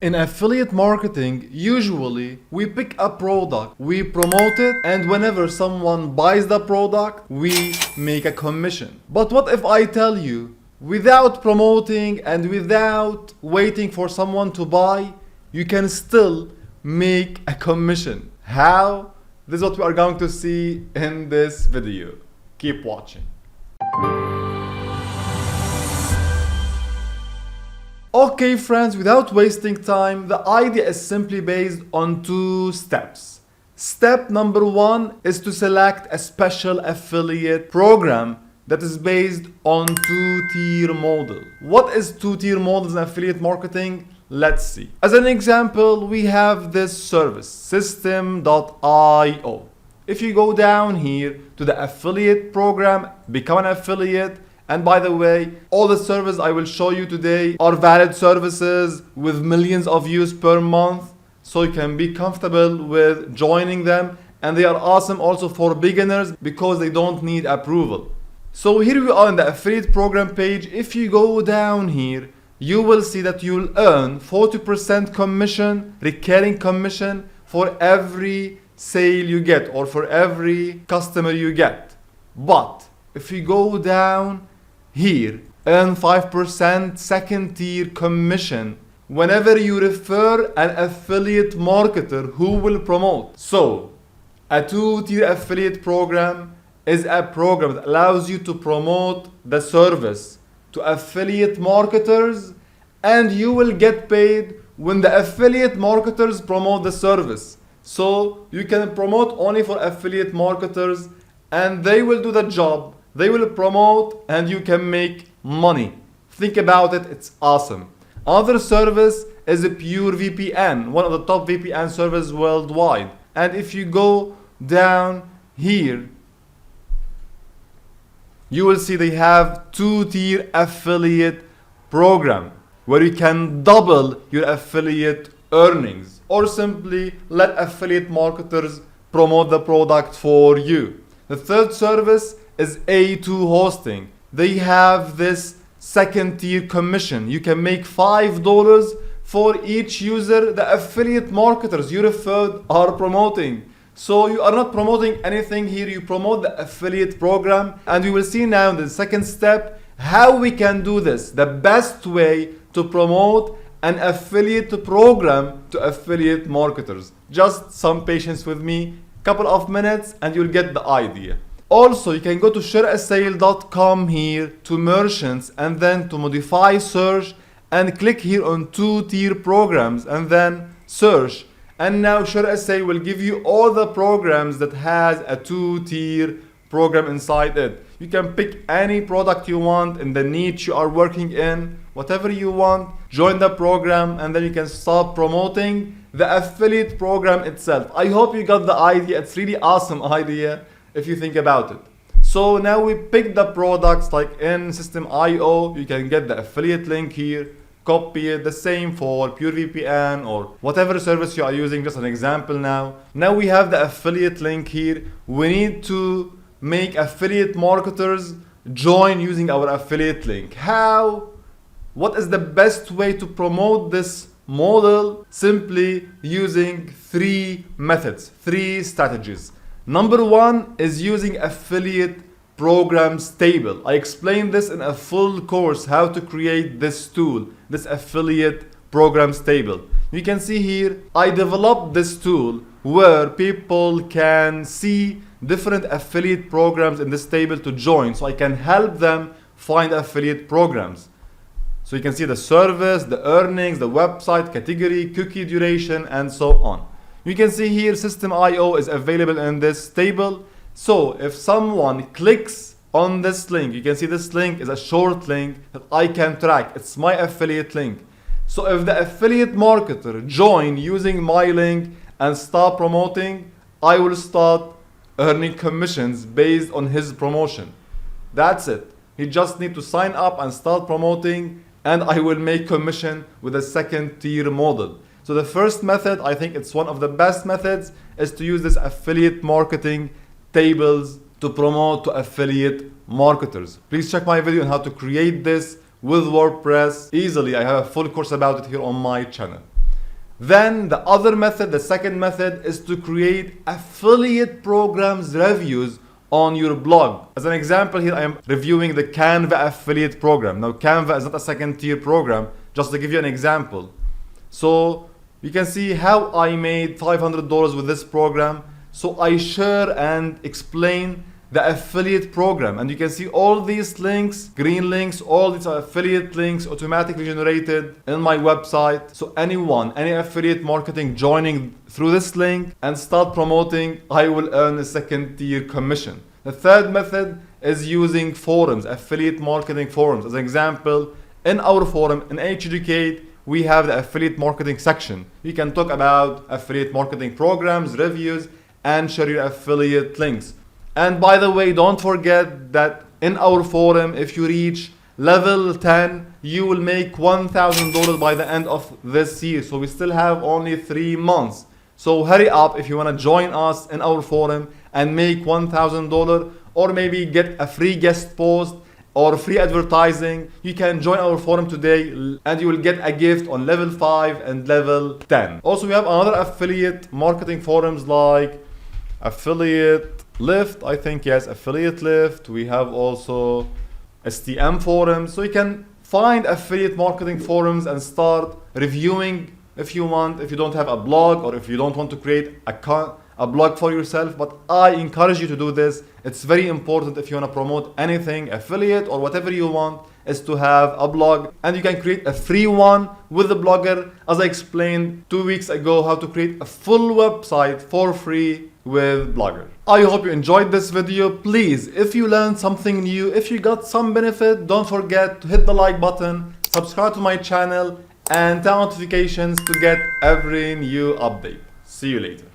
In affiliate marketing, usually we pick a product, we promote it, and whenever someone buys the product, we make a commission. But what if I tell you, without promoting and without waiting for someone to buy, you can still make a commission? How? This is what we are going to see in this video. Keep watching. Okay friends, without wasting time, the idea is simply based on two steps. Step number one is to select a special affiliate program that is based on two-tier model. What is two-tier models in affiliate marketing? Let's see. As an example, we have this service, system.io. If you go down here to the affiliate program, become an affiliate. And by the way, all the services I will show you today are valid services with millions of views per month. So you can be comfortable with joining them. And they are awesome also for beginners because they don't need approval. So here we are in the affiliate program page. If you go down here, you will see that you'll earn 40% commission, recurring commission for every sale you get or for every customer you get. But if you go down here, earn 5% second tier commission whenever you refer an affiliate marketer who will promote. So a two-tier affiliate program is a program that allows you to promote the service to affiliate marketers, and you will get paid when the affiliate marketers promote the service. So you can promote only for affiliate marketers and they will do the job. They will promote and you can make money. Think about it, it's awesome. Another service is a pure VPN, one of the top VPN services worldwide. And if you go down here, you will see they have two-tier affiliate program where you can double your affiliate earnings or simply let affiliate marketers promote the product for you. The third service is A2 hosting. They have this second tier commission. You can make $5 for each user the affiliate marketers you referred are promoting. So you are not promoting anything here, you promote the affiliate program. And we will see now in the second step how we can do this, the best way to promote an affiliate program to affiliate marketers. Just some patience with me, couple of minutes and you'll get the idea. Also, you can go to shareasale.com here to merchants and then to modify search and click here on two-tier programs and then search. And now ShareAsale will give you all the programs that has a two-tier program inside it. You can pick any product you want in the niche you are working in, whatever you want, join the program and then you can start promoting the affiliate program itself. I hope you got the idea. It's really awesome idea if you think about it. So now we pick the products like in System.io, you can get the affiliate link here, copy it, the same for PureVPN or whatever service you are using, just an example now. Now we have the affiliate link here. We need to make affiliate marketers join using our affiliate link. How? What is the best way to promote this model? Simply using three methods, three strategies. Number one is using affiliate programs table. I explained this in a full course, how to create this tool, this affiliate programs table. You can see here, I developed this tool where people can see different affiliate programs in this table to join. So I can help them find affiliate programs. So you can see the service, the earnings, the website, category, cookie duration, and so on. You can see here System.io is available in this table. So if someone clicks on this link, you can see this link is a short link that I can track. It's my affiliate link. So if the affiliate marketer join using my link and start promoting, I will start earning commissions based on his promotion. That's it. He just need to sign up and start promoting and I will make commission with a second tier model. So the first method, I think it's one of the best methods, is to use this affiliate marketing tables to promote to affiliate marketers. Please check my video on how to create this with WordPress easily. I have a full course about it here on my channel. Then the other method, the second method, is to create affiliate programs reviews on your blog. As an example here, I am reviewing the Canva affiliate program. Now Canva is not a second tier program, just to give you an example. So you can see how I made $500 with this program. So I share and explain the affiliate program, and you can see all these links, green links, all these are affiliate links automatically generated in my website. So anyone, any affiliate marketing joining through this link and start promoting, I will earn a second tier commission. The third method is using forums, affiliate marketing forums. As an example, in our forum, in Educate, we have the affiliate marketing section. You can talk about affiliate marketing programs, reviews, and share your affiliate links. And by the way, don't forget that in our forum, if you reach level 10, you will make $1,000 by the end of this year. So we still have only 3 months. So hurry up if you want to join us in our forum and make $1,000, or maybe get a free guest post or free advertising. You can join our forum today and you will get a gift on level 5 and level 10. Also, we have another affiliate marketing forums like Affiliate Lift, I think, yes, Affiliate Lift. We have also STM forums. So you can find affiliate marketing forums and start reviewing if you want, if you don't have a blog or if you don't want to create a blog for yourself. But I encourage you to do this. It's very important if you want to promote anything, affiliate or whatever you want, is to have a blog. And you can create a free one with the Blogger, as I explained 2 weeks ago, how to create a full website for free with Blogger. I hope you enjoyed this video. Please, if you learned something new, if you got some benefit, don't forget to hit the like button, subscribe to my channel, and turn on notifications to get every new update. See you later.